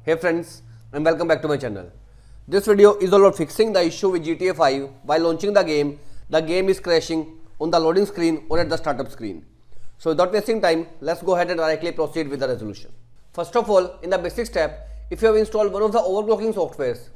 Hey friends, and welcome back to my channel. This video is all about fixing the issue with GTA 5 while launching the game. The game is crashing on the loading screen or at the startup screen. So without wasting time, let's go ahead and directly proceed with the resolution. First of all, in the basic step, if you have installed one of the overclocking softwares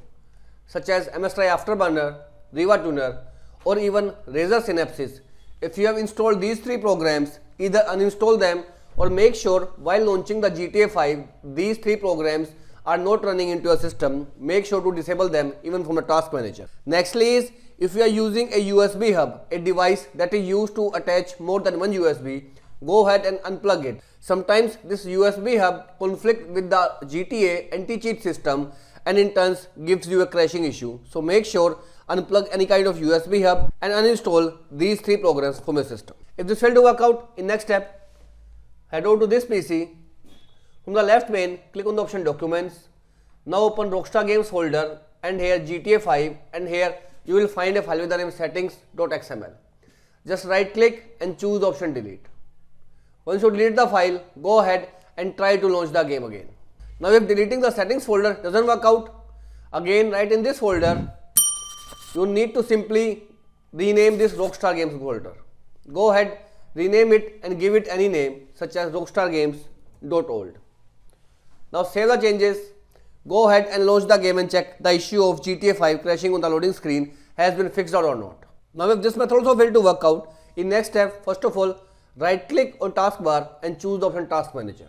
such as MSTry Afterburner, Riva Tuner or even Razer Synapses, if you have installed these three programs, either uninstall them or make sure while launching the GTA 5, these three programs are not running into your system. Make sure to disable them even from the task manager. Nextly is, if you are using a USB hub, a device that is used to attach more than one USB, go ahead and unplug it. Sometimes this USB hub conflicts with the GTA anti-cheat system and in turn gives you a crashing issue. So make sure unplug any kind of USB hub and uninstall these three programs from your system. If this failed to work out, in next step, head over to this PC. From the left pane, click on the option Documents. Now open Rockstar Games folder and here GTA 5, and here you will find a file with the name settings.xml. Just right click and choose the option Delete. Once you delete the file, go ahead and try to launch the game again. Now if deleting the settings folder doesn't work out, again right in this folder, you need to simply rename this Rockstar Games folder. Go ahead, rename it and give it any name such as rockstargames.old. Now save the changes, go ahead and launch the game and check the issue of GTA 5 crashing on the loading screen has been fixed out or not. Now if this method also failed to work out, in next step, first of all, right click on taskbar and choose the option Task Manager.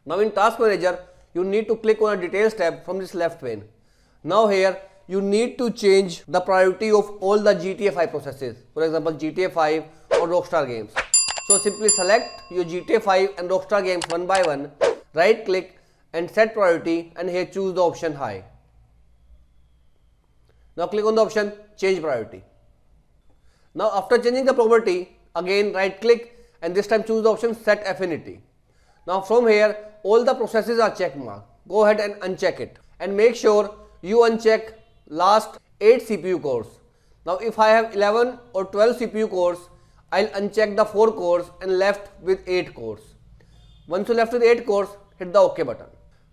Now in Task Manager, you need to click on a Details tab from this left pane. Now here, you need to change the priority of all the GTA 5 processes, for example GTA 5 or Rockstar Games. So simply select your GTA 5 and Rockstar Games one by one, right click and set priority, and here choose the option High. Now click on the option Change Priority. Now after changing the property, again right click and this time choose the option Set Affinity. Now from here, all the processes are check marked. Go ahead and uncheck it and make sure you uncheck last 8 CPU cores. Now if I have 11 or 12 CPU cores, I'll uncheck the 4 cores and left with 8 cores. Once you left with 8 cores, hit the OK button.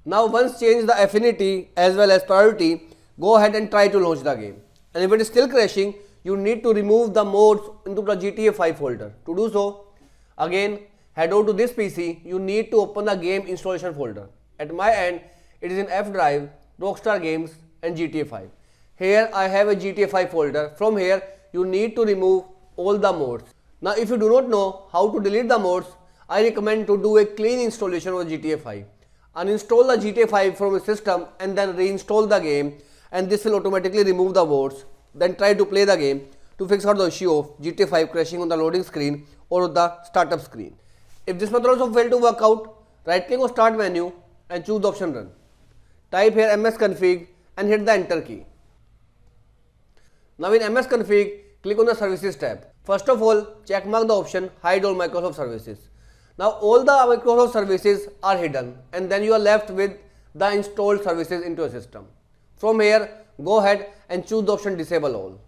Now once change the affinity as well as priority, go ahead and try to launch the game. And if it is still crashing, you need to remove the mods into the GTA 5 folder. To do so, again head over to this PC, you need to open the game installation folder. At my end, it is in F drive, Rockstar Games and GTA 5. Here I have a GTA 5 folder. From here, you need to remove all the mods. Now if you do not know how to delete the mods, I recommend to do a clean installation of GTA 5. Uninstall the GTA 5 from your system and then reinstall the game, and this will automatically remove the mods. Then try to play the game to fix out the issue of GTA 5 crashing on the loading screen or the startup screen. If this method also failed to work out, right click on Start menu and choose the option Run. Type here msconfig and hit the Enter key. Now in msconfig, click on the Services tab. First of all, check mark the option Hide all Microsoft services. Now all the Microsoft services are hidden and then you are left with the installed services into your system. From here, go ahead and choose the option Disable All.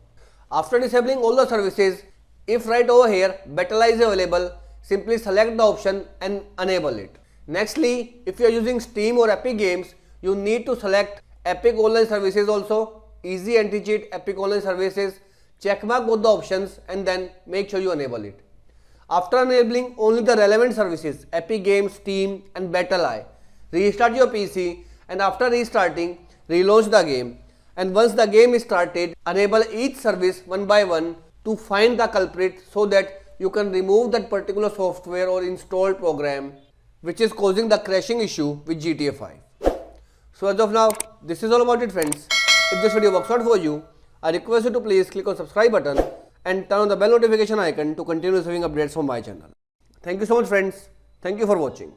After disabling all the services, if right over here Battle is available, simply select the option and enable it. Nextly, if you are using Steam or Epic Games, you need to select Epic Online Services also, Easy Anti-Cheat Epic Online Services, check mark both the options and then make sure you enable it. After enabling only the relevant services, Epic Games, Steam and Battle.io, restart your PC and after restarting, relaunch the game. And once the game is started, enable each service one by one to find the culprit so that you can remove that particular software or installed program which is causing the crashing issue with GTA 5. So as of now, this is all about it friends. If this video works out for you, I request you to please click on subscribe button and turn on the bell notification icon to continue receiving updates from my channel. Thank you so much friends. Thank you for watching.